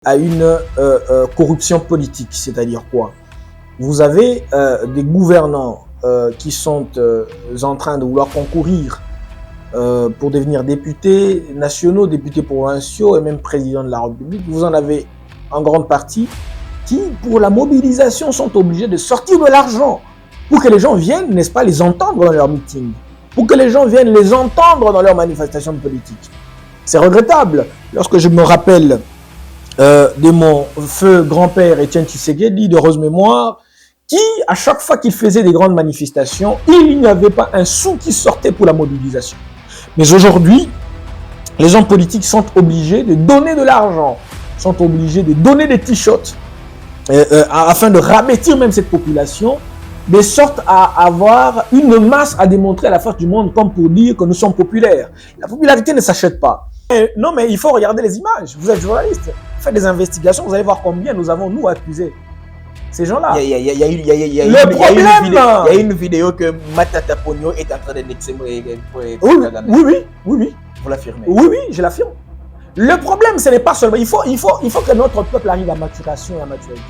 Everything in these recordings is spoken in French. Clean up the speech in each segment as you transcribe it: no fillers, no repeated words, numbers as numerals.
à une corruption politique, c'est-à-dire quoi? Vous avez des gouvernants qui sont en train de vouloir concourir pour devenir députés nationaux, députés provinciaux et même président de la République. Vous en avez en grande partie qui, pour la mobilisation, sont obligés de sortir de l'argent pour que les gens viennent, n'est-ce pas, les entendre dans leurs meetings, pour que les gens viennent les entendre dans leurs manifestations politiques. C'est regrettable. Lorsque je me rappelle de mon feu grand-père Étienne Tshisekedi, de heureuse mémoire, qui, à chaque fois qu'il faisait des grandes manifestations, il n'y avait pas un sou qui sortait pour la mobilisation. Mais aujourd'hui, les hommes politiques sont obligés de donner de l'argent, sont obligés de donner des t-shirts afin de rabbêtir même cette population, de sorte à avoir une masse à démontrer à la face du monde comme pour dire que nous sommes populaires. La popularité ne s'achète pas. Non, mais il faut regarder les images. Vous êtes journaliste, faites des investigations, vous allez voir combien nous avons, nous, accusés. Ces gens-là. Il y a une vidéo que Matata Ponyo est en train d'indexer pour Kagame. Oui. Vous l'affirmez? Oui, je l'affirme. Le problème, ce n'est pas seulement... Il faut que notre peuple arrive à maturation et à maturité.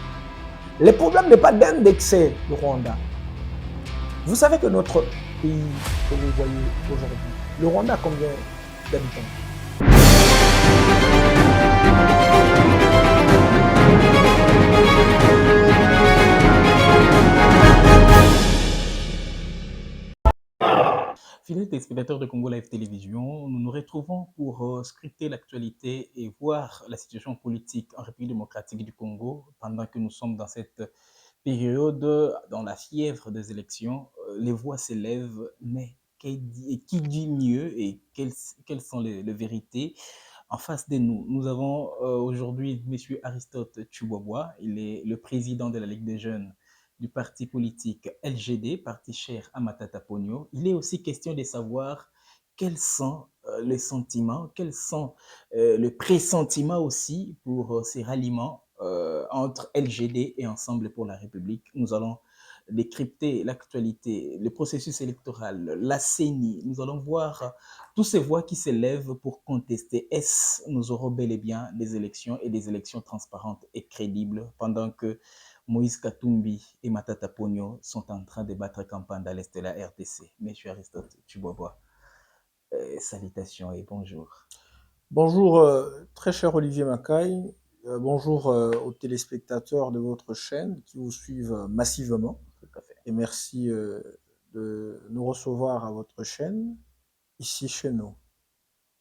Le problème n'est pas d'indexer le Rwanda. Vous savez que notre pays, que vous voyez aujourd'hui, le Rwanda a combien d'habitants? Fidèles téléspectateurs de Congo Live Télévision, nous nous retrouvons pour scruter l'actualité et voir la situation politique en République démocratique du Congo pendant que nous sommes dans cette période, dans la fièvre des élections. Les voix s'élèvent, mais qui dit mieux et quelles sont les vérités? En face de nous, nous avons aujourd'hui M. Aristote Tshibwabwa. Il est le président de la Ligue des jeunes du parti politique LGD, parti cher à Matata Ponyo. Il est aussi question de savoir quels sont les sentiments, quels sont les pressentiments aussi pour ces ralliements entre LGD et Ensemble pour la République. Nous allons décrypter l'actualité, le processus électoral, la CENI. Nous allons voir tous ces voix qui s'élèvent pour contester. Est-ce nous aurons bel et bien des élections et des élections transparentes et crédibles pendant que Moïse Katumbi et Matata Ponyo sont en train de battre campagne à l'est de la RDC. Monsieur Aristote Tshibwabwa, salutations et bonjour. Bonjour, très cher Olivier Macaille. Bonjour aux téléspectateurs de votre chaîne qui vous suivent massivement. Tout à fait. Et merci de nous recevoir à votre chaîne, ici chez nous.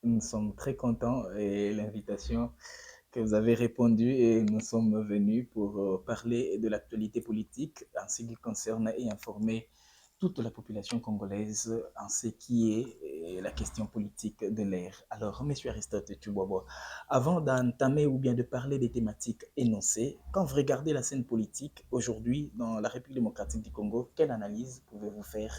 Nous sommes très contents et l'invitation que vous avez répondu et nous sommes venus pour parler de l'actualité politique en ce qui concerne et informer toute la population congolaise en ce qui est la question politique de l'ère. Alors, M. Aristote Tshibwabwa, avant d'entamer ou bien de parler des thématiques énoncées, quand vous regardez la scène politique aujourd'hui dans la République démocratique du Congo, quelle analyse pouvez-vous faire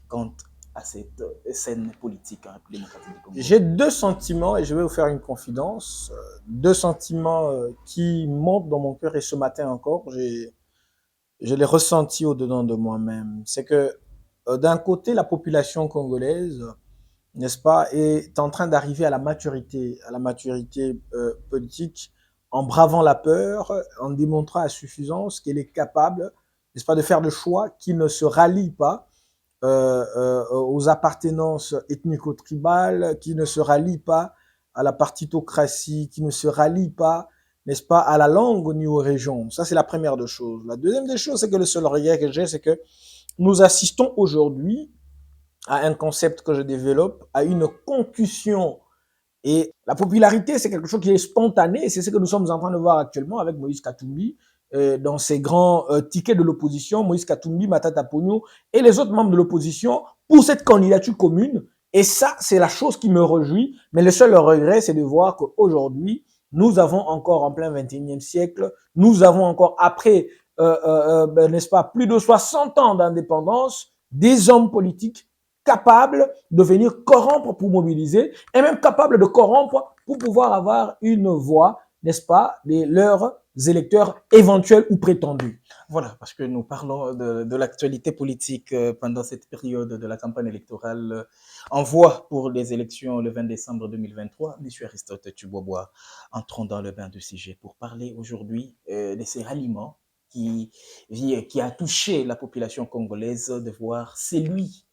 quant à cette scène politique en République démocratique du Congo? J'ai deux sentiments et je vais vous faire une confidence. Deux sentiments qui montent dans mon cœur et ce matin encore, je l'ai ressenti au-dedans de moi-même. C'est que d'un côté, la population congolaise, n'est-ce pas, est en train d'arriver à la maturité politique en bravant la peur, en démontrant à suffisance qu'elle est capable, n'est-ce pas, de faire des choix qui ne se rallient pas aux appartenances ethnico-tribales, qui ne se rallient pas à la partitocratie, qui ne se rallient pas, n'est-ce pas, à la langue ni aux régions. Ça, c'est la première des choses. La deuxième des choses, c'est que le seul regret que j'ai, c'est que nous assistons aujourd'hui à un concept que je développe, à une concussion. Et la popularité, c'est quelque chose qui est spontané, et c'est ce que nous sommes en train de voir actuellement avec Moïse Katumbi, dans ces grands tickets de l'opposition, Moïse Katumbi, Matata Ponyo et les autres membres de l'opposition pour cette candidature commune. Et ça, c'est la chose qui me réjouit. Mais le seul regret, c'est de voir qu'aujourd'hui, nous avons encore en plein 21e siècle, nous avons encore après, n'est-ce pas, plus de 60 ans d'indépendance, des hommes politiques capables de venir corrompre pour mobiliser et même capables de corrompre pour pouvoir avoir une voix n'est-ce pas, leurs électeurs éventuels ou prétendus. Voilà, parce que nous parlons de l'actualité politique pendant cette période de la campagne électorale en voie pour les élections le 20 décembre 2023. Monsieur Aristote Tubobois, entrons dans le bain du sujet pour parler aujourd'hui de ces ralliements qui a touché la population congolaise, de voir celui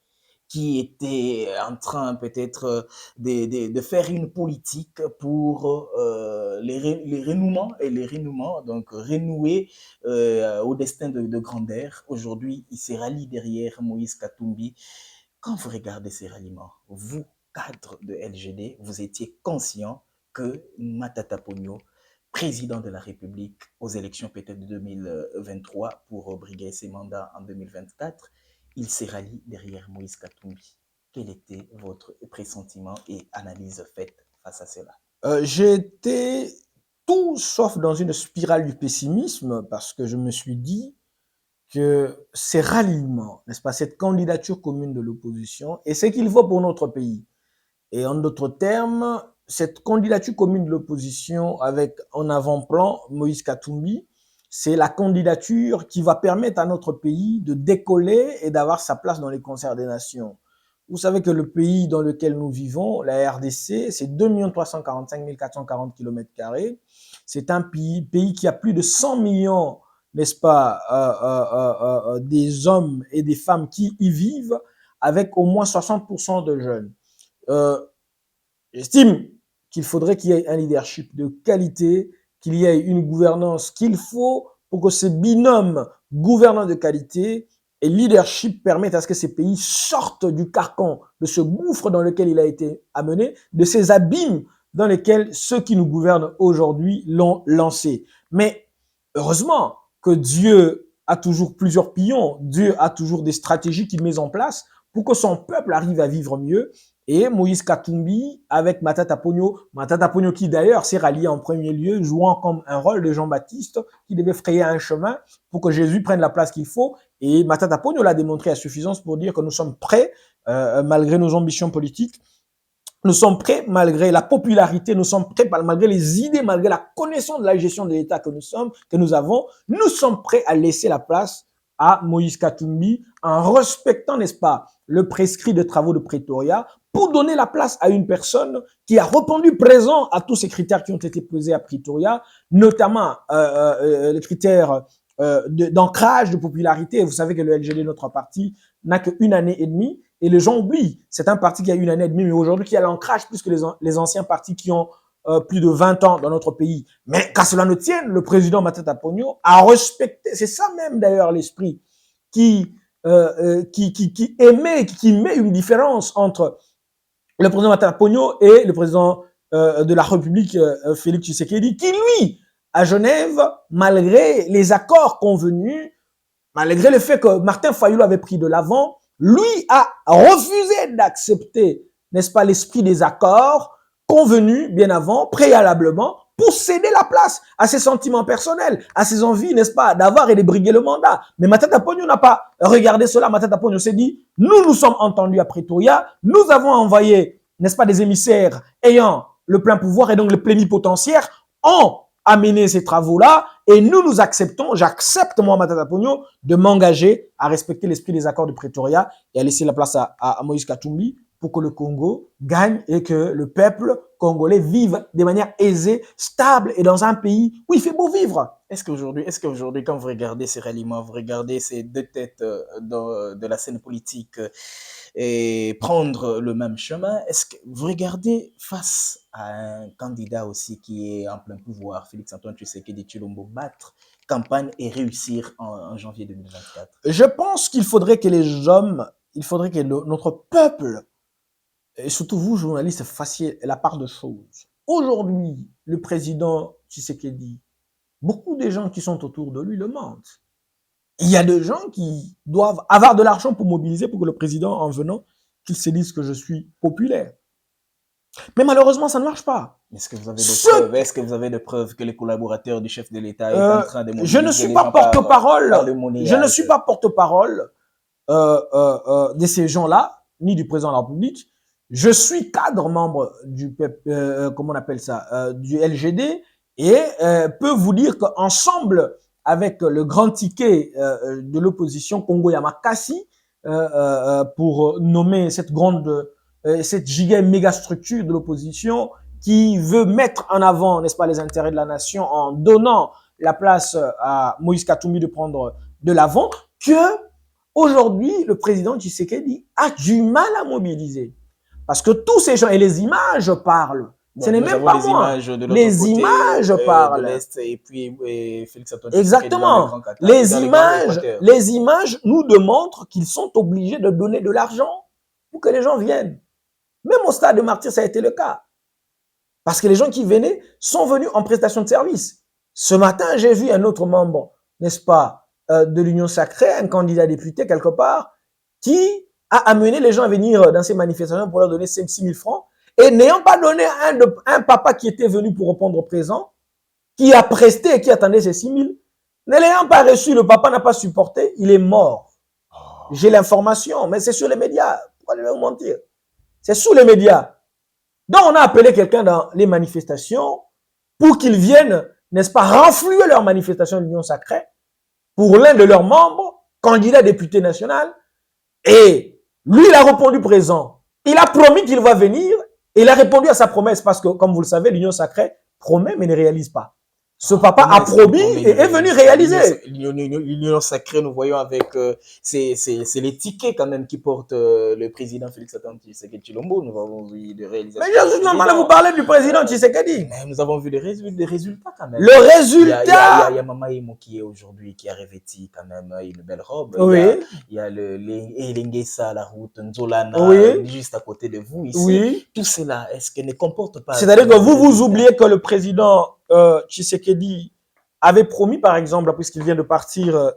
qui était en train peut-être de faire une politique pour les renouements et les renouements, donc renouer au destin de grandeur. Aujourd'hui, il se rallie derrière Moïse Katumbi. Quand vous regardez ces ralliements, vous, cadre de LGD, vous étiez conscient que Matata Ponyo, président de la République aux élections peut-être de 2023 pour briguer ses mandats en 2024, il s'est rallié derrière Moïse Katumbi. Quel était votre pressentiment et analyse faite face à cela? J'étais tout sauf dans une spirale du pessimisme parce que je me suis dit que ces ralliements, n'est-ce pas, cette candidature commune de l'opposition, et ce qu'il faut pour notre pays. Et en d'autres termes, cette candidature commune de l'opposition avec en avant-plan Moïse Katumbi, c'est la candidature qui va permettre à notre pays de décoller et d'avoir sa place dans les concerts des nations. Vous savez que le pays dans lequel nous vivons, la RDC, c'est 2 345 440 km². C'est un pays qui a plus de 100 millions, n'est-ce pas, des hommes et des femmes qui y vivent, avec au moins 60% de jeunes. J'estime qu'il faudrait qu'il y ait un leadership de qualité, qu'il y ait une gouvernance qu'il faut pour que ce binôme gouvernant de qualité et leadership permettent à ce que ces pays sortent du carcan, de ce gouffre dans lequel il a été amené, de ces abîmes dans lesquels ceux qui nous gouvernent aujourd'hui l'ont lancé. Mais heureusement que Dieu a toujours plusieurs pions, Dieu a toujours des stratégies qu'il met en place pour que son peuple arrive à vivre mieux. Et Moïse Katumbi avec Matata Ponyo qui d'ailleurs s'est rallié en premier lieu, jouant comme un rôle de Jean-Baptiste qui devait frayer un chemin pour que Jésus prenne la place qu'il faut. Et Matata Ponyo l'a démontré à suffisance pour dire que nous sommes prêts, malgré nos ambitions politiques, nous sommes prêts malgré la popularité, nous sommes prêts malgré les idées, malgré la connaissance de la gestion de l'État que nous avons, nous sommes prêts à laisser la place à Moïse Katumbi en respectant, n'est-ce pas, le prescrit de travaux de Pretoria pour donner la place à une personne qui a répondu présent à tous ces critères qui ont été posés à Pretoria, notamment les critères d'ancrage, de popularité. Vous savez que le LGD, notre parti, n'a qu'une année et demie et les gens oublient. C'est un parti qui a une année et demie, mais aujourd'hui qui a l'ancrage plus que les anciens partis qui ont plus de 20 ans dans notre pays. Mais qu'à cela ne tienne, le président Matata Ponyo a respecté, c'est ça même d'ailleurs l'esprit qui met une différence entre le président Matata Ponyo et le président de la République, Félix Tshisekedi, qui lui, à Genève, malgré les accords convenus, malgré le fait que Martin Fayulu avait pris de l'avant, lui a refusé d'accepter, n'est-ce pas, l'esprit des accords convenus bien avant, préalablement, pour céder la place à ses sentiments personnels, à ses envies, n'est-ce pas, d'avoir et de briguer le mandat. Mais Matata Ponyo n'a pas regardé cela. Matata Ponyo s'est dit, nous sommes entendus à Pretoria, nous avons envoyé, n'est-ce pas, des émissaires ayant le plein pouvoir et donc le plénipotentiaire ont amené ces travaux-là et nous acceptons, j'accepte moi Matata Ponyo de m'engager à respecter l'esprit des accords de Pretoria et à laisser la place à Moïse Katumbi pour que le Congo gagne et que le peuple congolais vive de manière aisée, stable et dans un pays où il fait beau vivre. Est-ce qu'aujourd'hui, quand vous regardez ces ralliements, vous regardez ces deux têtes de la scène politique et prendre le même chemin, est-ce que vous regardez face à un candidat aussi qui est en plein pouvoir, Félix-Antoine Tshisekedi Tshilombo, battre campagne et réussir en janvier 2024? Je pense qu'il faudrait que notre peuple, et surtout vous, journalistes, fassiez la part de choses. Aujourd'hui, le président Tshisekedi, beaucoup de gens qui sont autour de lui le mentent. Il y a des gens qui doivent avoir de l'argent pour mobiliser pour que le président, en venant, qu'il se dise que je suis populaire. Mais malheureusement, ça ne marche pas. Est-ce que vous avez des preuves que les collaborateurs du chef de l'État sont en train de mobiliser? Je ne suis pas porte-parole. Je ne suis pas porte-parole de ces gens-là, ni du président de la République. Je suis cadre membre du comment on appelle ça, du LGD, et peut vous dire qu'ensemble, avec le grand ticket de l'opposition Congo Yamakasi, pour nommer cette grande, cette giga méga structure de l'opposition qui veut mettre en avant, n'est-ce pas, les intérêts de la nation en donnant la place à Moïse Katumbi de prendre de l'avant, que aujourd'hui, le président Tshisekedi a du mal à mobiliser. Parce que tous ces gens, et les images parlent. Ce n'est même pas moi. Les images parlent. De l'Est et puis Félix Antoine. Exactement. Les images nous démontrent qu'ils sont obligés de donner de l'argent pour que les gens viennent. Même au stade de Martyr, ça a été le cas. Parce que les gens qui venaient sont venus en prestation de service. Ce matin, j'ai vu un autre membre, n'est-ce pas, de l'Union Sacrée, un candidat député quelque part, qui a amené les gens à venir dans ces manifestations pour leur donner 6 000 francs. Et n'ayant pas donné un papa qui était venu pour répondre présent, qui a presté et qui attendait ces 6 000, ne l'ayant pas reçu, le papa n'a pas supporté, il est mort. J'ai l'information, mais c'est sur les médias. Pourquoi je vais vous mentir? C'est sous les médias. Donc, on a appelé quelqu'un dans les manifestations pour qu'ils viennent, n'est-ce pas, renflouer leur manifestation de l'Union Sacrée pour l'un de leurs membres, candidat député national. Et lui, il a répondu présent. Il a promis qu'il va venir et il a répondu à sa promesse parce que, comme vous le savez, l'Union Sacrée promet mais ne réalise pas. Ce papa a promis et est venu réaliser. L'Union Sacrée, nous voyons avec, c'est les tickets quand même qui portent le président Félix Antoine Tshisekedi Tshilombo. Nous avons vu des réalisations. Mais je suis normal de vous parler du président Tshisekedi. Mais nous avons vu des résultats quand même. Le résultat. Il y a Mama Imo qui est aujourd'hui, qui a revêti quand même une belle robe. Oui. Il y a le Elengesa, la route Nzolana, oui. Juste à côté de vous ici. Oui. Tout cela, est-ce que ne comporte pas. C'est-à-dire que vous oubliez que le président Tshisekedi avait promis, par exemple, puisqu'il vient de partir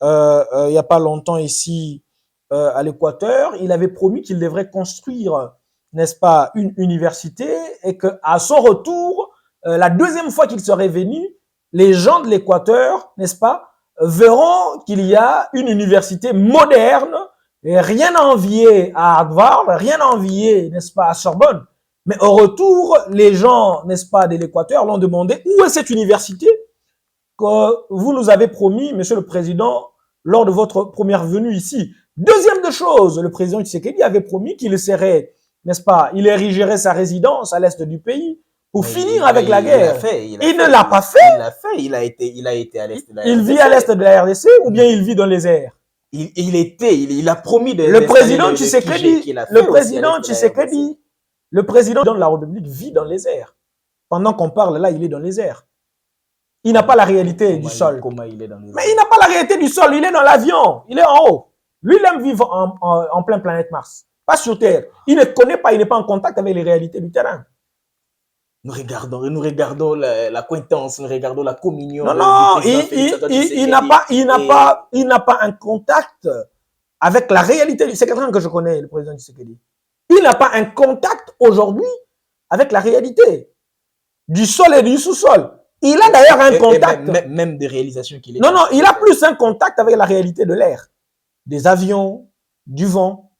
il n'y a pas longtemps ici à l'Équateur, il avait promis qu'il devrait construire, n'est-ce pas, une université et qu'à son retour, la deuxième fois qu'il serait venu, les gens de l'Équateur, n'est-ce pas, verront qu'il y a une université moderne et rien à envier à Harvard, rien à envier, n'est-ce pas, à Sorbonne. Mais au retour, les gens, n'est-ce pas, de l'Équateur l'ont demandé où est cette université que vous nous avez promis, monsieur le président, lors de votre première venue ici. Deuxième de chose, le président Tshisekedi avait promis qu'il serait, n'est-ce pas, il érigerait sa résidence à l'est du pays pour finir avec la guerre. Il ne l'a pas fait. Il l'a fait, il a été à l'est de la RDC. Il vit à l'est de la RDC ou bien il vit dans les airs? Il a promis de... Le président Tshisekedi, le président de la République vit dans les airs. Pendant qu'on parle là, il est dans les airs. Il n'a pas la réalité du sol. Mais il n'a pas la réalité du sol. Il est dans l'avion. Il est en haut. Lui, il aime vivre en plein planète Mars. Pas sur Terre. Il ne connaît pas, il n'est pas en contact avec les réalités du terrain. Nous regardons l'acquaintance, nous regardons la communion. Non, il n'a pas un contact avec la réalité. C'est quelqu'un que je connais, le président Tshisekedi. Il n'a pas un contact aujourd'hui avec la réalité du sol et du sous-sol. Il a d'ailleurs un contact. Même des réalisations qu'il est. Non, il a plus un contact avec la réalité de l'air, des avions, du vent.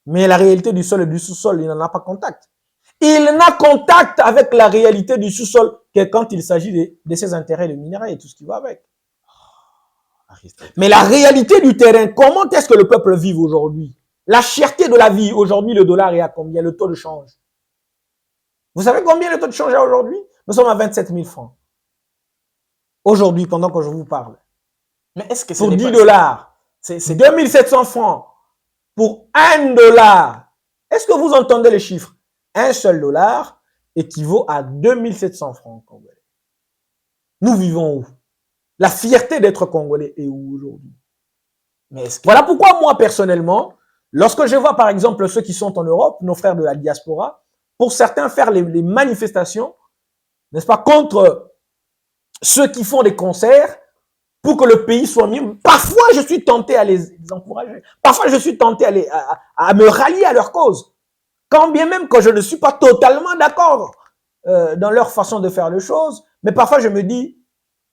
Mais la réalité du sol et du sous-sol, il n'en a pas contact. Il n'a contact avec la réalité du sous-sol que quand il s'agit de ses intérêts, le minerai et tout ce qui va avec. Mais la réalité du terrain, comment est-ce que le peuple vit aujourd'hui? La cherté de la vie, aujourd'hui, le dollar est à combien? Le taux de change. Vous savez combien le taux de change est aujourd'hui? Nous sommes à 27 000 francs. Aujourd'hui, pendant que je vous parle. Mais est-ce que pour 10 dollars, c'est 2700 francs. Pour 1 dollar. Est-ce que vous entendez les chiffres? Un seul dollar équivaut à 2700 francs congolais. Nous vivons où? La fierté d'être congolais est où aujourd'hui? Voilà pourquoi moi, personnellement, lorsque je vois par exemple ceux qui sont en Europe, nos frères de la diaspora, pour certains faire les manifestations, n'est-ce pas, contre ceux qui font des concerts pour que le pays soit mieux. Parfois, je suis tenté à les encourager. Parfois, je suis tenté à me rallier à leur cause. Quand bien même que je ne suis pas totalement d'accord dans leur façon de faire les choses, mais parfois je me dis,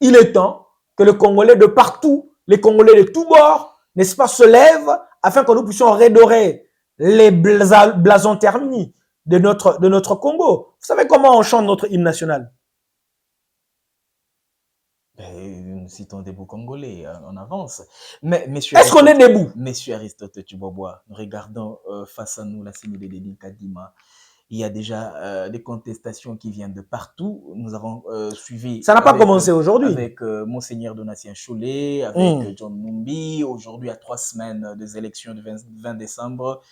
il est temps que le Congolais de partout, les Congolais de tous bords, n'est-ce pas, se lèvent afin que nous puissions redorer les blasons ternis de notre Congo. Vous savez comment on chante notre hymne national? Nous citons des beaux Congolais, on avance. Mais, Est-ce qu'on est debout? Monsieur Aristote Tchibobois, nous regardons face à nous la CENI de Denis Kadima. Il y a déjà des contestations qui viennent de partout. Nous avons suivi. Ça n'a pas commencé aujourd'hui. Avec Monseigneur Donatien Cholet, avec John Numbi. Aujourd'hui, à 3 semaines des élections du 20 décembre,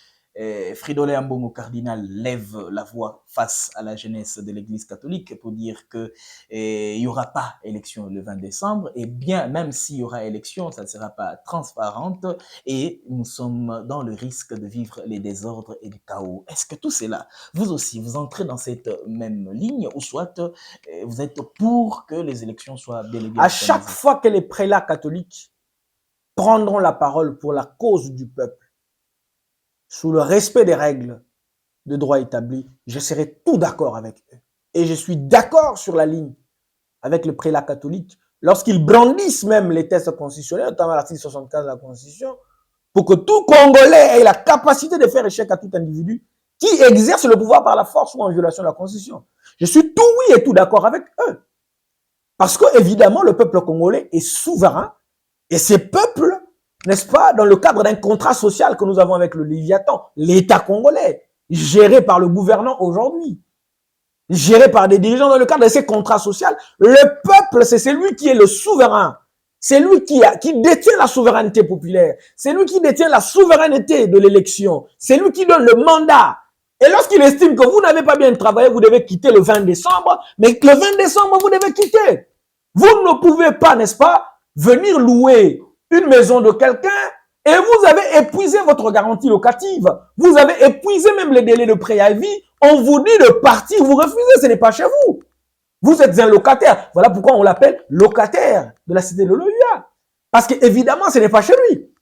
Fridolin Ambongo Cardinal lève la voix face à la jeunesse de l'Église catholique pour dire que il y aura pas élection le 20 décembre, et bien même s'il y aura élection, ça ne sera pas transparente et nous sommes dans le risque de vivre les désordres et le chaos. Est-ce que tout cela, vous aussi, vous entrez dans cette même ligne, ou soit vous êtes pour que les élections soient bel et bien à chaque fois que les prélats catholiques prendront la parole pour la cause du peuple, sous le respect des règles de droit établi, je serai tout d'accord avec eux. Et je suis d'accord sur la ligne avec le prélat catholique lorsqu'ils brandissent même les textes constitutionnels, notamment l'article 75 de la Constitution, pour que tout Congolais ait la capacité de faire échec à tout individu qui exerce le pouvoir par la force ou en violation de la Constitution. Je suis tout oui et tout d'accord avec eux. Parce que, évidemment, le peuple congolais est souverain et ces peuples, n'est-ce pas, dans le cadre d'un contrat social que nous avons avec le Léviathan, l'État congolais, géré par le gouvernant aujourd'hui, géré par des dirigeants dans le cadre de ces contrats sociaux, le peuple, c'est celui qui est le souverain. C'est lui qui détient la souveraineté populaire. C'est lui qui détient la souveraineté de l'élection. C'est lui qui donne le mandat. Et lorsqu'il estime que vous n'avez pas bien travaillé, vous devez quitter le 20 décembre, mais que le 20 décembre, vous devez quitter. Vous ne pouvez pas, n'est-ce pas, venir louer une maison de quelqu'un et vous avez épuisé votre garantie locative. Vous avez épuisé même les délais de préavis. On vous dit de partir, vous refusez, ce n'est pas chez vous. Vous êtes un locataire. Voilà pourquoi on l'appelle locataire de la cité de l'OUA. Parce qu'évidemment, ce n'est pas chez lui.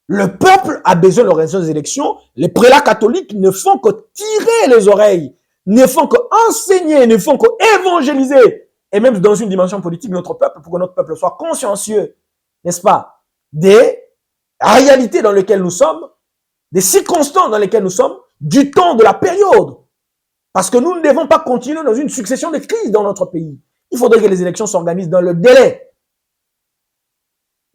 Le peuple a besoin de l'organisation des élections. Les prélats catholiques ne font que tirer les oreilles, ne font que enseigner, ne font que évangéliser. Et même dans une dimension politique, notre peuple, pour que notre peuple soit consciencieux, n'est-ce pas, des réalités dans lesquelles nous sommes, des circonstances dans lesquelles nous sommes, du temps, de la période. Parce que nous ne devons pas continuer dans une succession de crises dans notre pays. Il faudrait que les élections s'organisent dans le délai.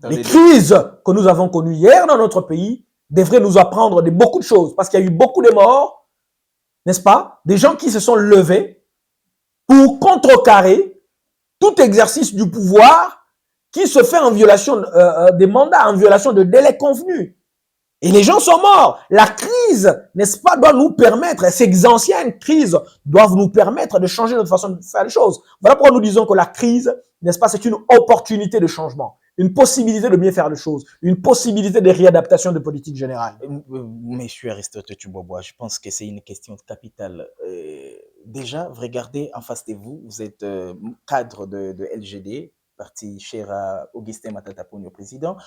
Les crises que nous avons connues hier dans notre pays devraient nous apprendre de beaucoup de choses. Parce qu'il y a eu beaucoup de morts, n'est-ce pas? Des gens qui se sont levés pour contrecarrer tout exercice du pouvoir qui se fait en violation des mandats, en violation de délais convenus. Et les gens sont morts. La crise, n'est-ce pas, doit nous permettre, ces anciennes crises doivent nous permettre de changer notre façon de faire les choses. Voilà pourquoi nous disons que la crise, n'est-ce pas, c'est une opportunité de changement, une possibilité de bien faire les choses, une possibilité de réadaptation de politique générale. Monsieur Aristote Tchibobois, je pense que c'est une question capitale. Déjà, regardez en face de vous, vous êtes cadre de LGD, parti cher à Augustin Matata Ponyo, président.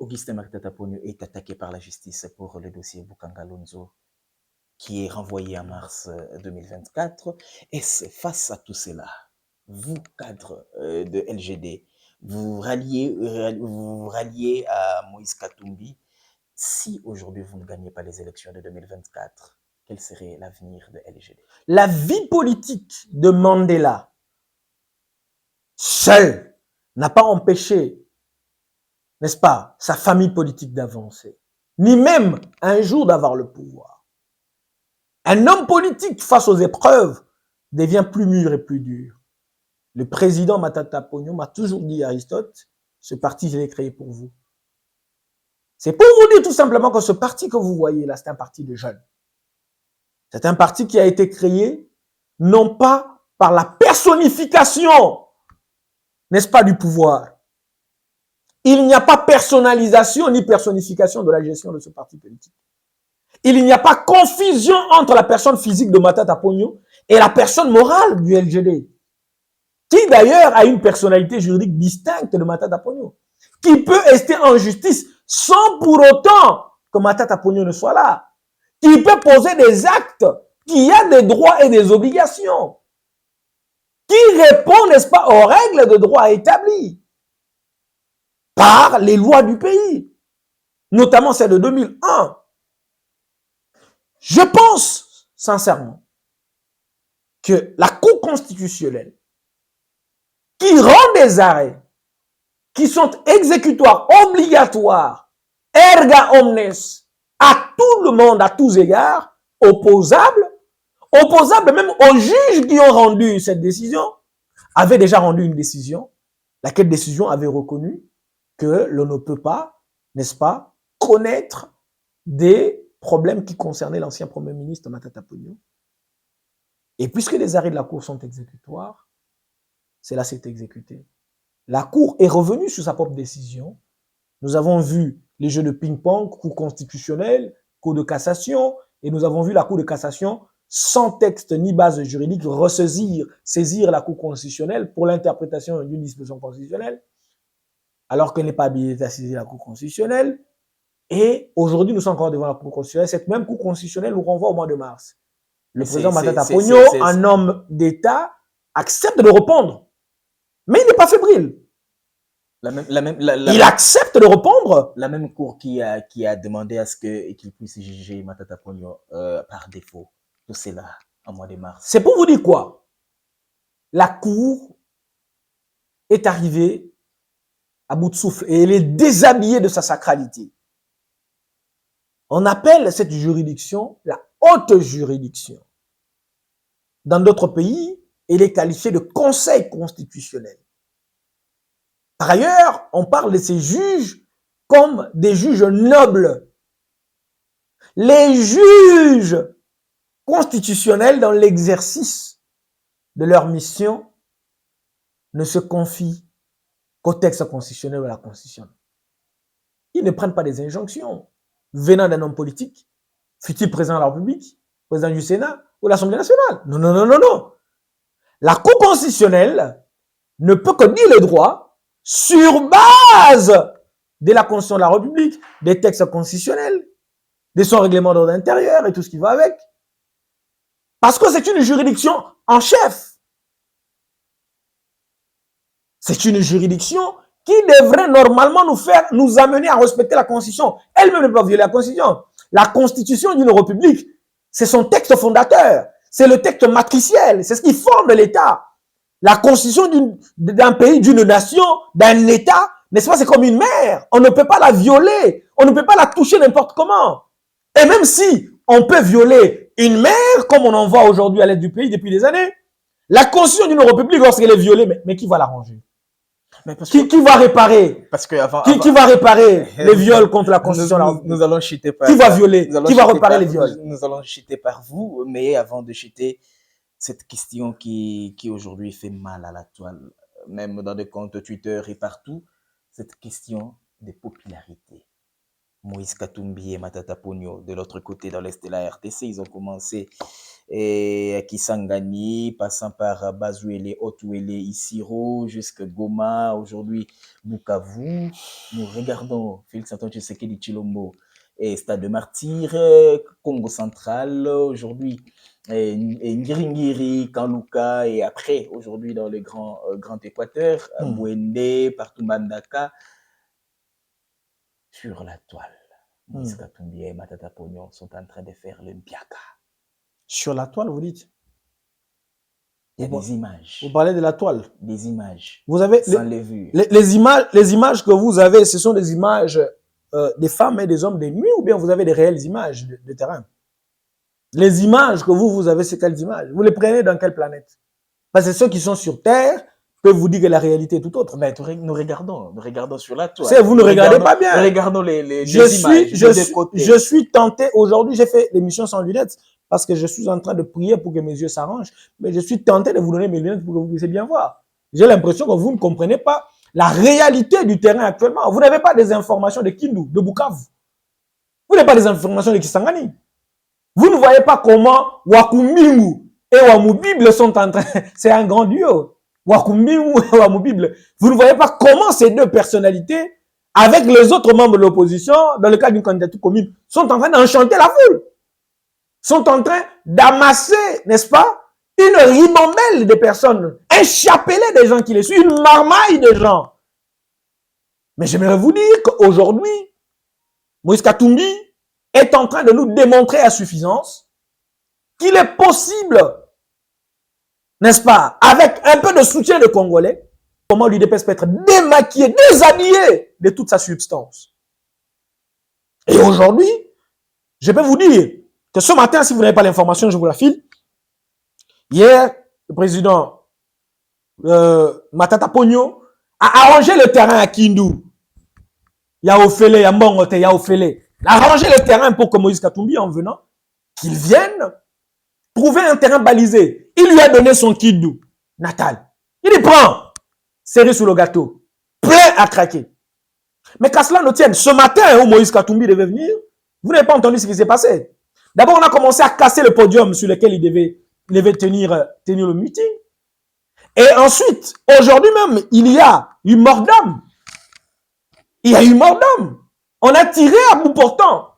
Augustin Matata Ponyo est attaqué par la justice pour le dossier Bukanga Lonzo, qui est renvoyé en mars 2024. Est-ce face à tout cela, vous, cadre de LGD, vous ralliez à Moïse Katumbi? Si aujourd'hui vous ne gagnez pas les élections de 2024, quel serait l'avenir de LGD? La vie politique de Mandela, seule, n'a pas empêché, n'est-ce pas, sa famille politique d'avancer, ni même un jour d'avoir le pouvoir. Un homme politique face aux épreuves devient plus mûr et plus dur. Le président Matata Ponyo m'a toujours dit, Aristote, ce parti, je l'ai créé pour vous. C'est pour vous dire tout simplement que ce parti que vous voyez là, c'est un parti de jeunes. C'est un parti qui a été créé non pas par la personnification, n'est-ce pas, du pouvoir. Il n'y a pas personnalisation ni personnification de la gestion de ce parti politique. Il n'y a pas confusion entre la personne physique de Matata Ponyo et la personne morale du LGD, qui d'ailleurs a une personnalité juridique distincte de Matata Ponyo, qui peut rester en justice sans pour autant que Matata Ponyo ne soit là, qui peut poser des actes, qui a des droits et des obligations, qui répond, n'est-ce pas, aux règles de droit établies par les lois du pays, notamment celle de 2001. Je pense sincèrement que la Cour constitutionnelle, qui rend des arrêts qui sont exécutoires, obligatoires, erga omnes, à tout le monde, à tous égards, opposables même aux juges qui ont rendu cette décision, avaient déjà rendu une décision, laquelle décision avait reconnu que l'on ne peut pas, n'est-ce pas, connaître des problèmes qui concernaient l'ancien Premier ministre Matata Ponyo. Et puisque les arrêts de la Cour sont exécutoires, cela s'est exécuté. La Cour est revenue sur sa propre décision. Nous avons vu les jeux de ping-pong, Cour constitutionnelle, Cour de cassation, et nous avons vu la Cour de cassation, sans texte ni base juridique, saisir la Cour constitutionnelle pour l'interprétation d'une disposition constitutionnelle, alors qu'elle n'est pas habilitée à saisir la Cour constitutionnelle. Et aujourd'hui, nous sommes encore devant la Cour constitutionnelle. Cette même Cour constitutionnelle nous renvoie au mois de mars. Le président Matata Ponyo, un homme d'État, accepte de répondre. Mais il n'est pas fébrile. Il accepte de répondre. La même Cour qui a demandé à ce qu'il puisse juger Matata Ponyo par défaut. Tout cela en mois de mars. C'est pour vous dire quoi? La Cour est arrivée à bout de souffle et elle est déshabillée de sa sacralité. On appelle cette juridiction la haute juridiction. Dans d'autres pays, elle est qualifiée de conseil constitutionnel. Par ailleurs, on parle de ces juges comme des juges nobles. Les juges constitutionnels, dans l'exercice de leur mission, ne se confient qu'au texte constitutionnel ou à la Constitution. Ils ne prennent pas des injonctions venant d'un homme politique, fut-il président de la République, président du Sénat ou de l'Assemblée nationale. Non, non, non, non, non. La Cour constitutionnelle ne peut que dire le droit sur base de la Constitution de la République, des textes constitutionnels, de son règlement d'ordre intérieur et tout ce qui va avec. Parce que c'est une juridiction en chef. C'est une juridiction qui devrait normalement nous amener à respecter la Constitution. Elle-même ne peut pas violer la Constitution. La Constitution d'une République, c'est son texte fondateur. C'est le texte matriciel. C'est ce qui forme l'État. La Constitution d'un pays, d'une nation, d'un État, n'est-ce pas, c'est comme une mère. On ne peut pas la violer. On ne peut pas la toucher n'importe comment. Et même si on peut violer une mère, comme on en voit aujourd'hui à l'aide du pays depuis des années, la Constitution d'une République, lorsqu'elle est violée, mais qui va l'arranger? Qui va réparer? Parce que qui va réparer les viols contre la Constitution? Nous allons chuter par... Qui va violer? Qui va réparer les viols? Nous allons chuter par vous, mais avant de chuter, cette question qui aujourd'hui fait mal à la toile, même dans des comptes Twitter et partout, cette question de popularité. Moïse Katumbi et Matata Ponyo, de l'autre côté, dans l'Est de la RTC, ils ont commencé à Kisangani, passant par Bazuele, Otuele, Isiro, jusqu'à Goma, aujourd'hui Bukavu. Nous regardons Félix Antoine Tshisekedi Tshilombo et Stade de Martyrs, Congo Central, aujourd'hui Ngiringiri, Kanluka, et après, aujourd'hui dans le Grand Équateur, Bouende, partout Mbandaka. Sur la toile, Moïse Katumbi et Matata Ponyo sont en train de faire le biaka. Sur la toile, vous dites? Il y a des images. Vous parlez de la toile? Des images. Vous avez sans les vues. Les images que vous avez, ce sont des images des femmes et des hommes de nuit, ou bien vous avez des réelles images de terrain? Les images que vous avez, c'est quelles images? Vous les prenez dans quelle planète? Parce que ceux qui sont sur Terre peuvent vous dire que la réalité est tout autre. Mais nous regardons sur la toile. C'est, vous ne regardez pas bien. Nous regardons les images je suis tenté, aujourd'hui j'ai fait l'émission sans lunettes parce que je suis en train de prier pour que mes yeux s'arrangent, mais je suis tenté de vous donner mes lunettes pour que vous puissiez bien voir. J'ai l'impression que vous ne comprenez pas la réalité du terrain actuellement. Vous n'avez pas des informations de Kindu, de Bukavu. Vous n'avez pas des informations de Kisangani. Vous ne voyez pas comment Wakumbingu et Wamubible sont en train, c'est un grand duo. Wakumbingu et Wamubible. Vous ne voyez pas comment ces deux personnalités, avec les autres membres de l'opposition, dans le cadre d'une candidature commune, sont en train d'enchanter la foule. Sont en train d'amasser, n'est-ce pas, une ribambelle de personnes, un chapelet de gens qui les suivent, une marmaille de gens. Mais j'aimerais vous dire qu'aujourd'hui, Moïse Katumbi est en train de nous démontrer à suffisance qu'il est possible, n'est-ce pas, avec un peu de soutien des Congolais, comment l'UDPS peut être démaquillé, déshabillé de toute sa substance. Et aujourd'hui, je peux vous dire que ce matin, si vous n'avez pas l'information, je vous la file. Hier, le président Matata Pogno a arrangé le terrain à Kindu. Il y a Ofele, il y a Mbongote, il y a Ofele. Il a arrangé le terrain pour que Moïse Katumbi, en venant, qu'il vienne trouver un terrain balisé. Il lui a donné son Kindu natal. Il y prend, serré sous le gâteau, prêt à craquer. Mais qu'à cela ne tienne, ce matin où Moïse Katumbi devait venir, vous n'avez pas entendu ce qui s'est passé. D'abord, on a commencé à casser le podium sur lequel il devait tenir le meeting. Et ensuite, aujourd'hui même, il y a eu mort d'homme. Il y a eu mort d'homme. On a tiré à bout portant.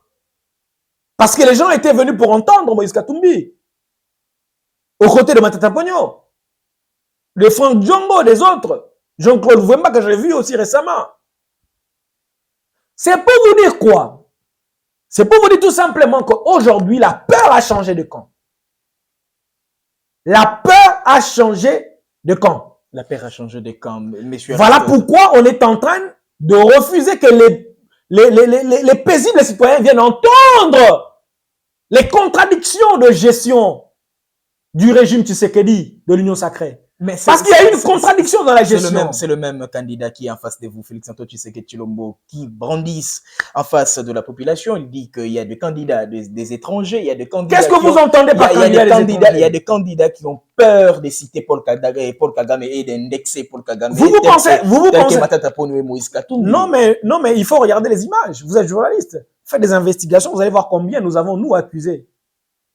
Parce que les gens étaient venus pour entendre Moïse Katumbi. Aux côtés de Matata Pogno. De Franck Djongo, des autres. Jean-Claude Vouemba, que j'ai vu aussi récemment. C'est pour vous dire quoi? C'est pour vous dire tout simplement qu'aujourd'hui, la peur a changé de camp. La peur a changé de camp. La peur a changé de camp, messieurs. Voilà pourquoi on est en train de refuser que les paisibles citoyens viennent entendre les contradictions de gestion du régime Tshisekedi de l'Union sacrée. Parce qu'il y a une contradiction dans la gestion. C'est le même candidat qui est en face de vous, Félix-Antoine Tshisekedi Tshilombo, qui brandissent en face de la population. Il dit qu'il y a des candidats des étrangers, il y a des candidats. Qu'est-ce que vous entendez par candidat? Il y a des candidats qui ont peur de citer Paul Kagame et d'indexer Paul Kagame. Vous pensez Matata Pogno et Moïse Katumbi. Non, mais il faut regarder les images. Vous êtes journaliste. Faites des investigations, vous allez voir combien nous avons, nous, accusés.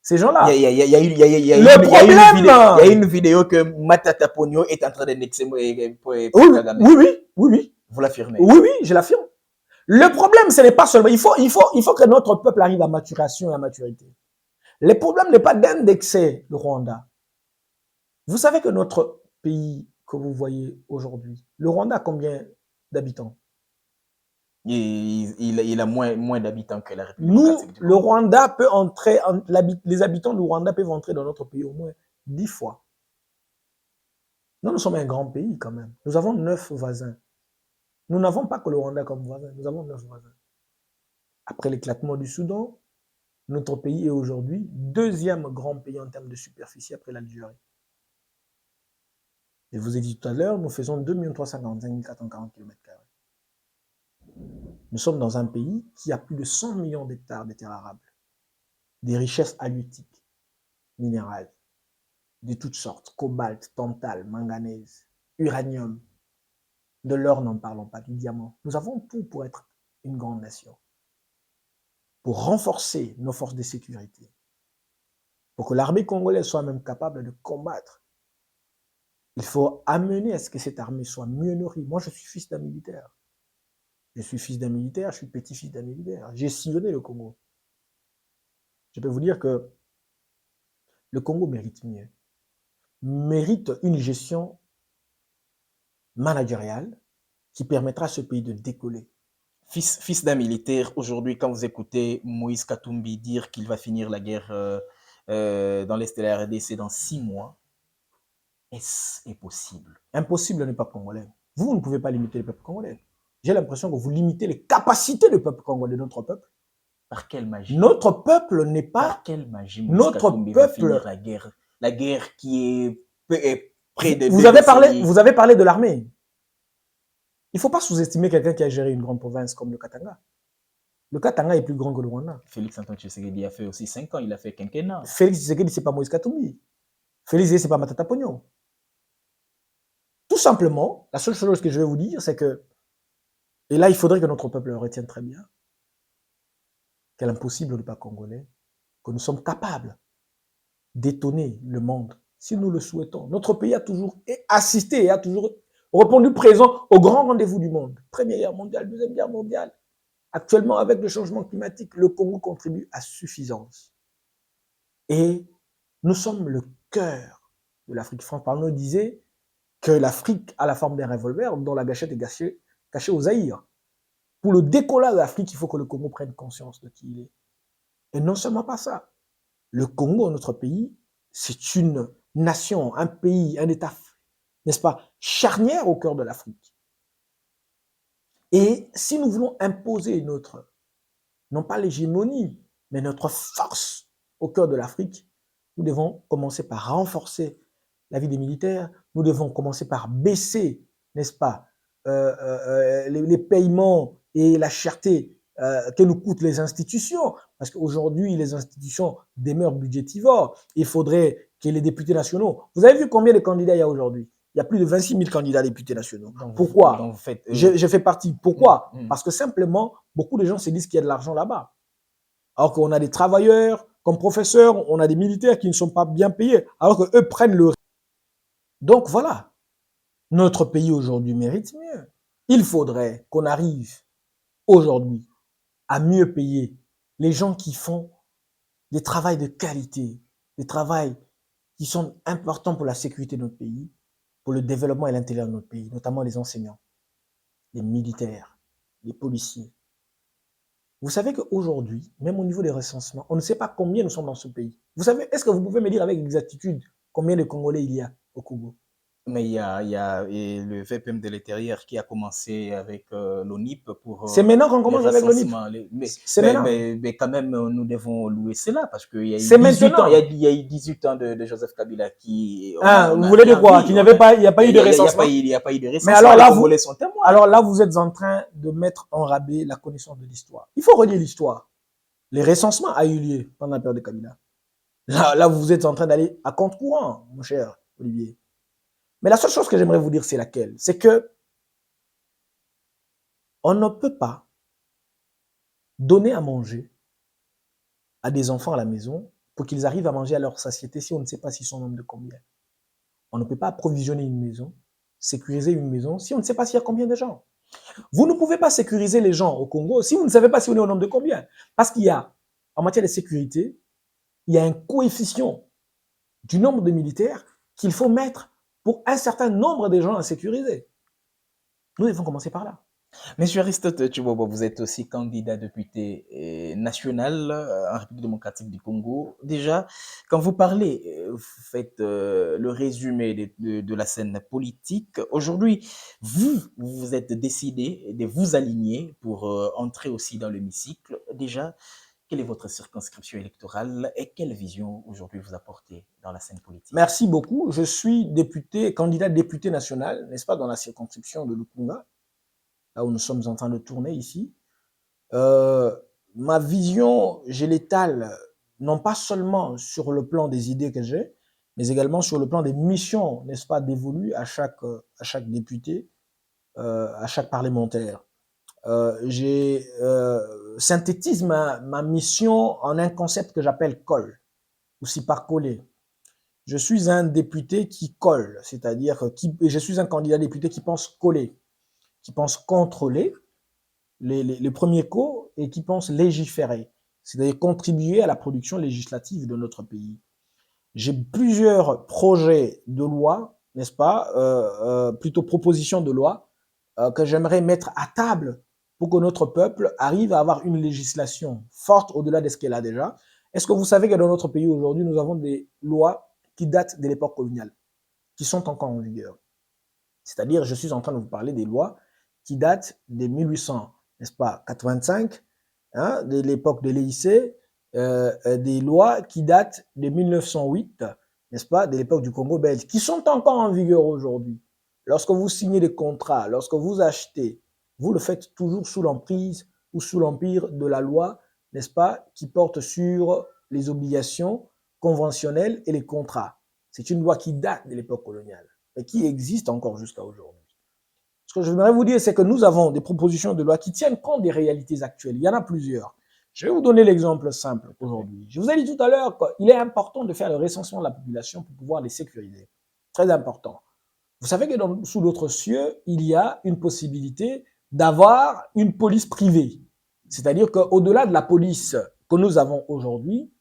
Ces gens-là. Il y a une vidéo que Matata Pogno est en train d'indexer Paul Kagame. Oui. Vous l'affirmez? Oui, je l'affirme. Le problème, ce n'est pas seulement... Il faut que notre peuple arrive à maturation et à maturité. Le problème n'est pas d'indexer le Rwanda. Vous savez que notre pays que vous voyez aujourd'hui, le Rwanda a combien d'habitants? Il a moins d'habitants que la République. Nous, le Rwanda peut entrer, les habitants du Rwanda peuvent entrer dans notre pays au moins 10 fois. Nous sommes un grand pays quand même. Nous avons 9 voisins. Nous n'avons pas que le Rwanda comme voisin, nous avons 9 voisins. Après l'éclatement du Soudan, notre pays est aujourd'hui 2e grand pays en termes de superficie après l'Algérie. Et je vous ai dit tout à l'heure, nous faisons 2 345 440 km². Nous sommes dans un pays qui a plus de 100 millions d'hectares de terres arables, des richesses halieutiques, minérales, de toutes sortes, cobalt, tantal, manganèse, uranium, de l'or n'en parlons pas, du diamant. Nous avons tout pour être une grande nation, pour renforcer nos forces de sécurité, pour que l'armée congolaise soit même capable de combattre. Il faut amener à ce que cette armée soit mieux nourrie. Moi, je suis fils d'un militaire. Je suis fils d'un militaire, je suis petit-fils d'un militaire. J'ai sillonné le Congo. Je peux vous dire que le Congo mérite mieux. Mérite une gestion managériale qui permettra à ce pays de décoller. Fils d'un militaire, aujourd'hui, quand vous écoutez Moïse Katumbi dire qu'il va finir la guerre dans l'Est de la RDC dans 6 mois, est-ce possible? Impossible n'est pas congolais. Vous ne pouvez pas limiter le peuple congolais. J'ai l'impression que vous limitez les capacités du peuple congolais, de notre peuple. Par quelle magie? Notre peuple n'est pas... Par quelle magie notre peuple va finir la guerre qui est près de... Vous avez parlé de l'armée. Il ne faut pas sous-estimer quelqu'un qui a géré une grande province comme le Katanga. Le Katanga est plus grand que le Rwanda. Félix-Antoine Tshisekedi a fait aussi 5 ans, il a fait quinquennat. Félix Tshisekedi, ce n'est pas Moïse Katumbi. Félix Tshisekedi, ce n'est pas Matata Pogno. Tout simplement, la seule chose que je vais vous dire, c'est que, et là, il faudrait que notre peuple le retienne très bien, que l'impossible n'est pas congolais, que nous sommes capables d'étonner le monde si nous le souhaitons. Notre pays a toujours assisté et a toujours répondu présent au grand rendez-vous du monde. Première guerre mondiale, Deuxième guerre mondiale. Actuellement, avec le changement climatique, le Congo contribue à suffisance. Et nous sommes le cœur de l'Afrique. Franck Parnot disait que l'Afrique a la forme d'un revolver dont la gâchette est cachée au Zaïre. Pour le décollage de l'Afrique, il faut que le Congo prenne conscience de qui il est. Et non seulement pas ça. Le Congo, notre pays, c'est une nation, un pays, un État n'est-ce pas, charnière au cœur de l'Afrique. Et si nous voulons imposer notre, non pas l'hégémonie, mais notre force au cœur de l'Afrique, nous devons commencer par renforcer la vie des militaires, nous devons commencer par baisser, n'est-ce pas, les paiements et la cherté que nous coûtent les institutions, parce qu'aujourd'hui, les institutions demeurent budgétivores. Il faudrait que les députés nationaux... Vous avez vu combien de candidats il y a aujourd'hui? Il y a plus de 26 000 candidats députés nationaux. Donc, pourquoi donc vous faites, je fais partie. Pourquoi Parce que simplement, beaucoup de gens se disent qu'il y a de l'argent là-bas. Alors qu'on a des travailleurs, comme professeurs, on a des militaires qui ne sont pas bien payés, alors qu'eux prennent le... Donc voilà, notre pays aujourd'hui mérite mieux. Il faudrait qu'on arrive aujourd'hui à mieux payer les gens qui font des travaux de qualité, des travaux qui sont importants pour la sécurité de notre pays, pour le développement et l'intérêt de notre pays, notamment les enseignants, les militaires, les policiers. Vous savez qu'aujourd'hui, même au niveau des recensements, on ne sait pas combien nous sommes dans ce pays. Vous savez, est-ce que vous pouvez me dire avec exactitude combien de Congolais il y a au Congo? Mais il y a le VPM de l'intérieur qui a commencé avec l'ONIP pour... C'est maintenant qu'on commence avec l'ONIP. Mais quand même, nous devons louer cela parce qu'il y a eu 18 ans, il y a eu 18 ans de Joseph Kabila qui... vous voulez dire quoi? Qu'il n'y avait pas, il n'y a pas eu de recensement? Il n'y a pas eu de recensement. Mais alors là, vous êtes en train de mettre en rabais la connaissance de l'histoire. Il faut relier l'histoire. Les recensements a eu lieu pendant la période de Kabila. Là, vous êtes en train d'aller à compte courant, mon cher Olivier. Mais la seule chose que j'aimerais vous dire, c'est laquelle? C'est que on ne peut pas donner à manger à des enfants à la maison pour qu'ils arrivent à manger à leur satiété si on ne sait pas s'ils sont au nombre de combien. On ne peut pas approvisionner une maison, sécuriser une maison si on ne sait pas s'il y a combien de gens. Vous ne pouvez pas sécuriser les gens au Congo si vous ne savez pas si on est au nombre de combien. Parce qu'il y a, en matière de sécurité, il y a un coefficient du nombre de militaires qu'il faut mettre pour un certain nombre de gens à sécuriser. Nous devons commencer par là. Monsieur Aristote Tchibobo, vous êtes aussi candidat député national en République démocratique du Congo. Déjà, quand vous parlez, vous faites le résumé de la scène politique. Aujourd'hui, vous êtes décidé de vous aligner pour entrer aussi dans l'hémicycle. Déjà, quelle est votre circonscription électorale et quelle vision aujourd'hui vous apportez dans la scène politique? Merci beaucoup. Je suis candidat député national, n'est-ce pas, dans la circonscription de Lukunga, là où nous sommes en train de tourner ici. Ma vision, je l'étale non pas seulement sur le plan des idées que j'ai, mais également sur le plan des missions, n'est-ce pas, dévolues à chaque député, à chaque parlementaire. J'ai synthétise ma mission en un concept que j'appelle colle, aussi par coller. Je suis un député qui colle, c'est-à-dire que je suis un candidat député qui pense coller, qui pense contrôler les premiers co et qui pense légiférer, c'est-à-dire contribuer à la production législative de notre pays. J'ai plusieurs projets de loi, n'est-ce pas, plutôt propositions de loi que j'aimerais mettre à table pour que notre peuple arrive à avoir une législation forte au-delà de ce qu'elle a déjà. Est-ce que vous savez que dans notre pays aujourd'hui, nous avons des lois qui datent de l'époque coloniale, qui sont encore en vigueur? C'est-à-dire, je suis en train de vous parler des lois qui datent de 1800, n'est-ce pas, 85, hein, de l'époque de l'EIC, des lois qui datent de 1908, n'est-ce pas, de l'époque du Congo belge, qui sont encore en vigueur aujourd'hui. Lorsque vous signez des contrats, lorsque vous achetez, vous le faites toujours sous l'emprise ou sous l'empire de la loi, n'est-ce pas, qui porte sur les obligations conventionnelles et les contrats. C'est une loi qui date de l'époque coloniale, mais qui existe encore jusqu'à aujourd'hui. Ce que je voudrais vous dire, c'est que nous avons des propositions de loi qui tiennent compte des réalités actuelles. Il y en a plusieurs. Je vais vous donner l'exemple simple aujourd'hui. Je vous ai dit tout à l'heure qu'il est important de faire le recensement de la population pour pouvoir les sécuriser. Très important. Vous savez que sous d'autres cieux, il y a une possibilité d'avoir une police privée. C'est-à-dire qu'au-delà de la police que nous avons aujourd'hui,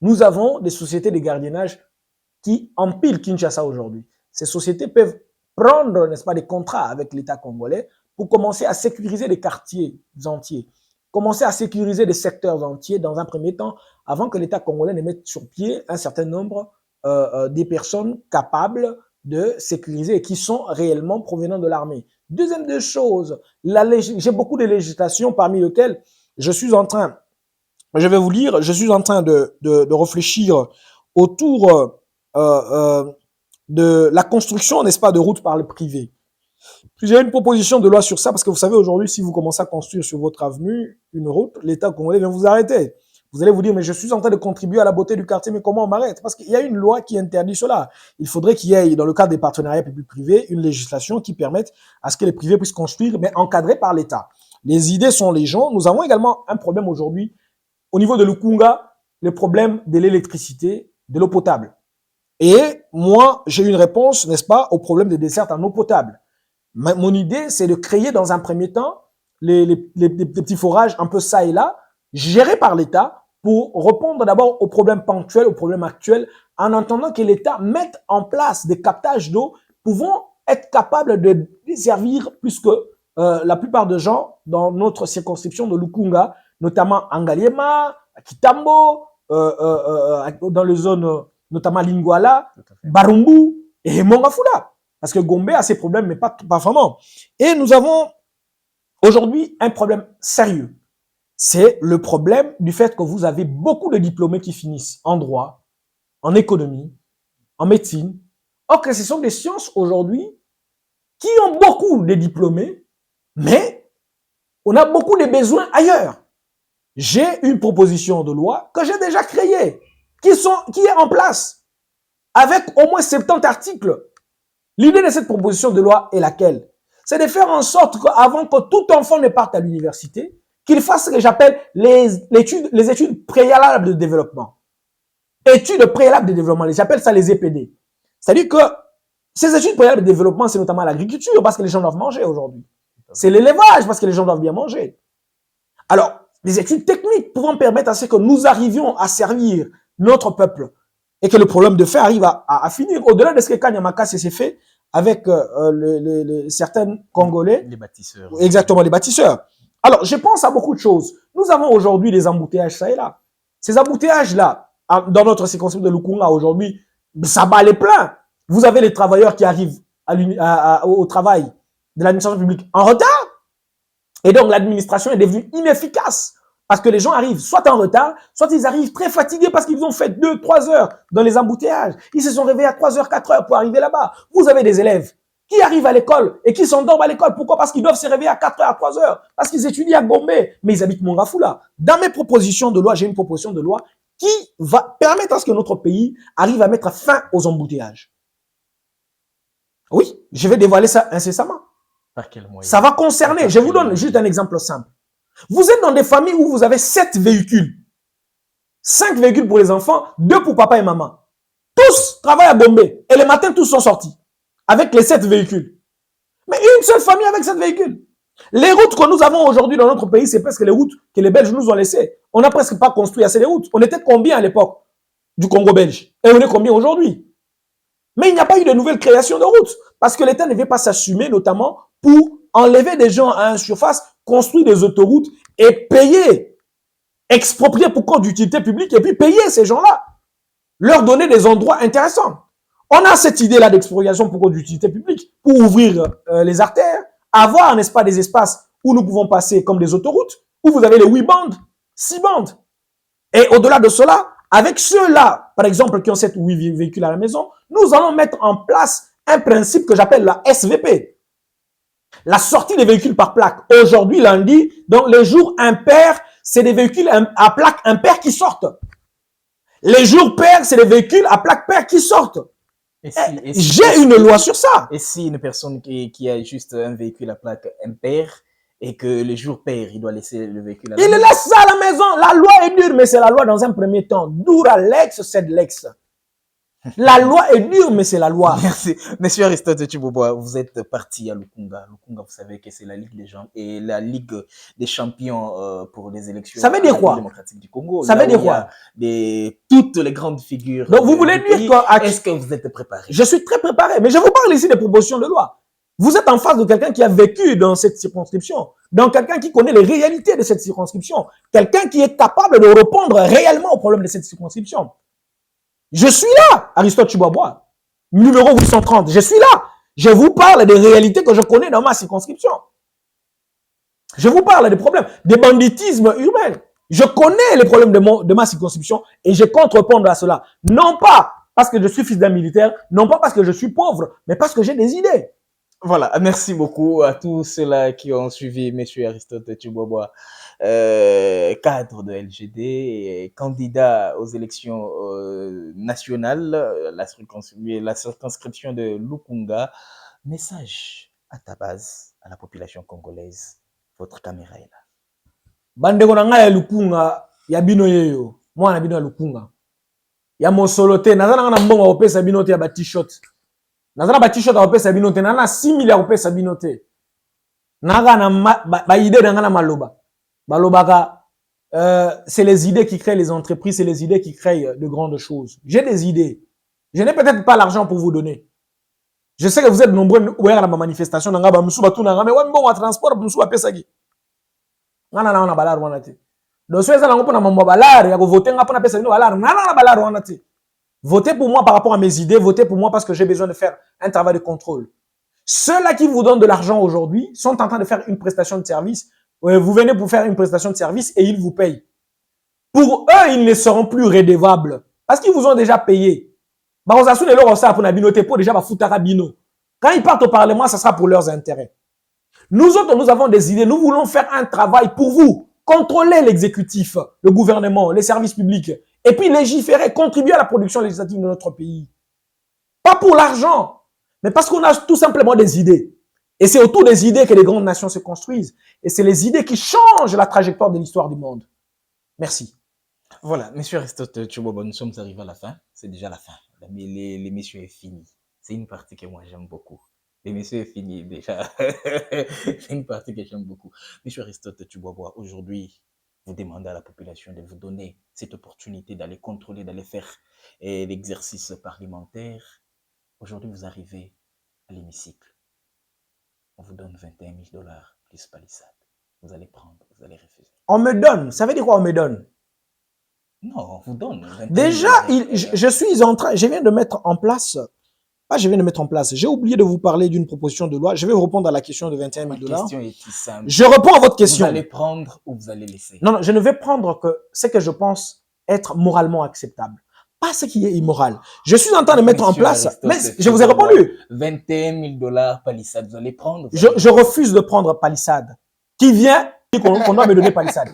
nous avons des sociétés de gardiennage qui empilent Kinshasa aujourd'hui. Ces sociétés peuvent prendre, n'est-ce pas, des contrats avec l'État congolais pour commencer à sécuriser des quartiers entiers, commencer à sécuriser des secteurs entiers dans un premier temps, avant que l'État congolais ne mette sur pied un certain nombre des personnes capables de sécuriser et qui sont réellement provenant de l'armée. Deuxième des choses, j'ai beaucoup de législations parmi lesquelles je suis en train, je vais vous lire, je suis en train de réfléchir autour de la construction, n'est-ce pas, de routes par le privé. J'ai une proposition de loi sur ça parce que vous savez, aujourd'hui, si vous commencez à construire sur votre avenue une route, l'État congolais vient vous arrêter. Vous allez vous dire, mais je suis en train de contribuer à la beauté du quartier, mais comment on m'arrête? Parce qu'il y a une loi qui interdit cela. Il faudrait qu'il y ait, dans le cadre des partenariats publics-privés, une législation qui permette à ce que les privés puissent construire, mais encadrés par l'État. Les idées sont les gens. Nous avons également un problème aujourd'hui au niveau de Lukunga, le problème de l'électricité, de l'eau potable. Et moi, j'ai une réponse, n'est-ce pas, au problème des dessertes en eau potable. Mon idée, c'est de créer dans un premier temps les petits forages un peu ça et là, gérés par l'État, pour répondre d'abord aux problèmes ponctuels, aux problèmes actuels, en entendant que l'État mette en place des captages d'eau pouvant être capables de desservir plus que la plupart des gens dans notre circonscription de Lukunga, notamment Angaliema, Kitambo, dans les zones notamment Lingwala, Barumbu et Mongafula. Parce que Gombe a ses problèmes, mais pas vraiment. Et nous avons aujourd'hui un problème sérieux. C'est le problème du fait que vous avez beaucoup de diplômés qui finissent en droit, en économie, en médecine. Or que ce sont des sciences aujourd'hui qui ont beaucoup de diplômés, mais on a beaucoup de besoins ailleurs. J'ai une proposition de loi que j'ai déjà créée, qui est en place, avec au moins 70 articles. L'idée de cette proposition de loi est laquelle? C'est de faire en sorte qu'avant que tout enfant ne parte à l'université, qu'il fasse ce que j'appelle les études préalables de développement. Études préalables de développement, j'appelle ça les EPD. C'est-à-dire que ces études préalables de développement, c'est notamment l'agriculture, parce que les gens doivent manger aujourd'hui. C'est l'élevage, parce que les gens doivent bien manger. Alors, les études techniques pouvant permettre à ce que nous arrivions à servir notre peuple et que le problème de fait arrive à finir. Au-delà de ce que Kanyamaka s'est fait avec certains Congolais. Les bâtisseurs. Exactement, les bâtisseurs. Alors, je pense à beaucoup de choses. Nous avons aujourd'hui des embouteillages ça et là. Ces embouteillages-là, dans notre circonscription de Lukunga aujourd'hui, ça bat les pleins. Vous avez les travailleurs qui arrivent au travail de l'administration publique en retard. Et donc, l'administration est devenue inefficace. Parce que les gens arrivent soit en retard, soit ils arrivent très fatigués parce qu'ils ont fait 2-3 heures dans les embouteillages. Ils se sont réveillés à 3 heures, 4 heures pour arriver là-bas. Vous avez des élèves qui arrivent à l'école et qui s'endorment à l'école. Pourquoi? Parce qu'ils doivent se réveiller à 4 heures, à 3 heures. Parce qu'ils étudient à Gombe, mais ils habitent Mongafula. Dans mes propositions de loi, j'ai une proposition de loi qui va permettre à ce que notre pays arrive à mettre fin aux embouteillages. Oui, je vais dévoiler ça incessamment. Par quel moyen? Ça va concerner, je vous donne juste un exemple simple. Vous êtes dans des familles où vous avez 7 véhicules. 5 véhicules pour les enfants, 2 pour papa et maman. Tous travaillent à Gombe. Et le matin, tous sont sortis. Avec les 7 véhicules. Mais une seule famille avec 7 véhicules. Les routes que nous avons aujourd'hui dans notre pays, c'est presque les routes que les Belges nous ont laissées. On n'a presque pas construit assez de routes. On était combien à l'époque du Congo belge? Et on est combien aujourd'hui? Mais il n'y a pas eu de nouvelle création de routes. Parce que l'État ne veut pas s'assumer, notamment pour enlever des gens à une surface, construire des autoroutes et payer, exproprier pour compte d'utilité publique et puis payer ces gens-là. Leur donner des endroits intéressants. On a cette idée-là d'expropriation pour compte d'utilité publique pour ouvrir les artères, avoir, n'est-ce pas, des espaces où nous pouvons passer comme des autoroutes, où vous avez les 8 bandes, 6 bandes. Et au-delà de cela, avec ceux-là, par exemple, qui ont 7 ou 8 véhicules à la maison, nous allons mettre en place un principe que j'appelle la SVP. La sortie des véhicules par plaque. Aujourd'hui, lundi, donc les jours impairs, c'est des véhicules à plaque impaire qui sortent. Les jours pairs, c'est des véhicules à plaque paire qui sortent. J'ai une loi sur ça. Et si une personne qui a juste un véhicule à plaque impair et que le jour pair, il doit laisser le véhicule à la maison? Il laisse ça à la maison. La loi est dure, mais c'est la loi dans un premier temps. Dura lex, sed lex. La loi est dure, mais c'est la loi. Merci. Monsieur Aristote Tchiboboa, vous êtes parti à Lukunga. Lukunga, vous savez que c'est la Ligue des gens et la Ligue des champions pour les élections. Ça veut dire quoi? Démocratique du Congo. Ça veut dire quoi? Toutes les grandes figures. Donc, vous voulez dire que... Est-ce que vous êtes préparé? Je suis très préparé, mais je vous parle ici des propositions de loi. Vous êtes en face de quelqu'un qui a vécu dans cette circonscription, donc quelqu'un qui connaît les réalités de cette circonscription, quelqu'un qui est capable de répondre réellement aux problèmes de cette circonscription. Je suis là, Aristote Chiboboa. numéro 830. Je suis là. Je vous parle des réalités que je connais dans ma circonscription. Je vous parle des problèmes, des banditismes urbains. Je connais les problèmes de ma circonscription et je compte répondre à cela. Non pas parce que je suis fils d'un militaire, non pas parce que je suis pauvre, mais parce que j'ai des idées. Voilà, merci beaucoup à tous ceux-là qui ont suivi M. Aristote Tchiboboa, cadre de LGD, et candidat aux élections nationales, la circonscription de Lukunga. Message à ta base, à la population congolaise. Votre caméra est là. Bandeko na ngai ya Lukunga, ya bino yeyo, mwana bino ya Lukunga. Ya mosolo te, nazana na mbongo opesa bino te ya ba t-shirt. Nazana ba t-shirt opesa bino te, na 6 milliards opesa bino te. Naga na ba idée na ngana maloba. Balobaka c'est les idées qui créent les entreprises, c'est les idées qui créent de grandes choses. J'ai des idées. Je n'ai peut-être pas l'argent pour vous donner. Je sais que vous êtes nombreux à la manifestation, mais ouais, transport, na balar wana te. Donc ceux là on na balar ya voter nga pona pesa bino balar na balar wana te. Votez pour moi par rapport à mes idées, votez pour moi parce que j'ai besoin de faire un travail de contrôle. Ceux-là qui vous donnent de l'argent aujourd'hui sont en train de faire une prestation de service. Vous venez pour faire une prestation de service et ils vous payent. Pour eux, ils ne seront plus redevables parce qu'ils vous ont déjà payé. Quand ils partent au Parlement, ça sera pour leurs intérêts. Nous autres, nous avons des idées. Nous voulons faire un travail pour vous. Contrôler l'exécutif, le gouvernement, les services publics. Et puis légiférer, contribuer à la production législative de notre pays. Pas pour l'argent, mais parce qu'on a tout simplement des idées. Et c'est autour des idées que les grandes nations se construisent. Et c'est les idées qui changent la trajectoire de l'histoire du monde. Merci. Voilà, monsieur Aristote Tchiboboa, nous sommes arrivés à la fin. C'est déjà la fin. L'émission est finie. C'est une partie que moi j'aime beaucoup. L'émission est finie déjà. C'est une partie que j'aime beaucoup. Monsieur Aristote Tchiboboa, aujourd'hui, vous demandez à la population de vous donner cette opportunité d'aller contrôler, d'aller faire l'exercice parlementaire. Aujourd'hui, vous arrivez à l'hémicycle. On vous donne 21 000 $ plus palissade. Vous allez prendre, vous allez refuser. On me donne. Ça veut dire quoi on me donne? Non, on vous donne. Déjà, je suis en train, je viens de mettre en place. J'ai oublié de vous parler d'une proposition de loi. Je vais vous répondre à la question de 21 000 $. La question est tout simple. Je réponds à votre question. Vous allez prendre ou vous allez laisser? Non, je ne vais prendre que ce que je pense être moralement acceptable. Pas ce qui est immoral. Je suis en train de mettre en place, mais je vous ai répondu. 21 000 $ palissade, vous allez prendre? Je refuse de prendre palissade. Qui vient, qu'on doit me donner palissade.